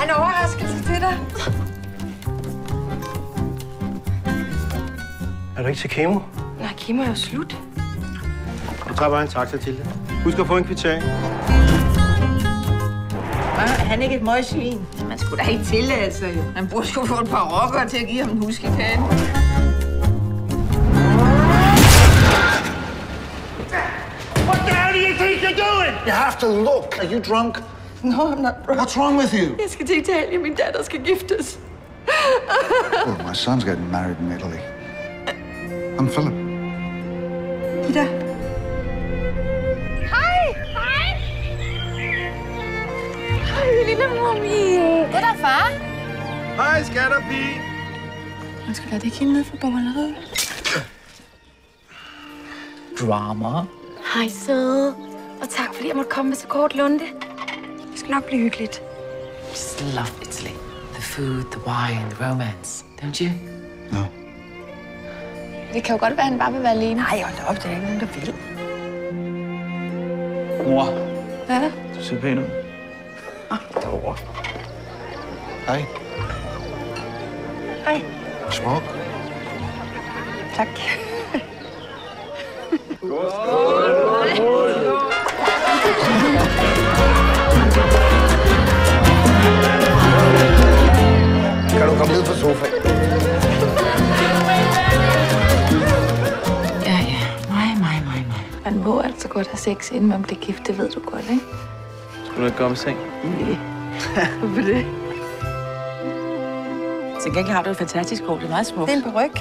en overraskelse til dig. Er du ikke til kemo? Nej, kemo er jo slut. Du tager bare en taxa til det. Husk at få en kvittering. Er han ikke et møgsvin? Man skulle da ikke tillade sig, jo. Man burde jo få et par rockere til at give ham en huskekage. What the hell do you think you're doing? You have to look. Are you drunk? No, I'm not drunk. What's wrong with you? Jeg skal til Italien. Min datter skal giftes. Well, my son's getting married in Italy. I'm Philip. Ida. Hej! Hej, lille momie. Goddag, far. Hej, skatterpige. Undskyld, er det ikke hende nede fra bogmaleriet? Drama. Hej, søde. Og tak, fordi jeg måtte komme med så kort lunde. Det skal nok blive hyggeligt. Just love Italy. The food, the wine, the romance. Don't you? No. Det kan jo godt være, at han bare vil være alene. Nej, hold da op, der er ikke nogen, der vil. Mor, Hvad er der? du ser pæn ud. Derovre. Hej. Hej. Smuk. Tak. Kan du komme ned på sofaen? Ja. Mig. Man må altså godt have sex, inden man bliver gift. Det ved du godt, ikke? Skal du ikke gå om i seng? Hvorfor det? Til gengæld har du et fantastisk hår. Det er meget smukt. Det er en paryk.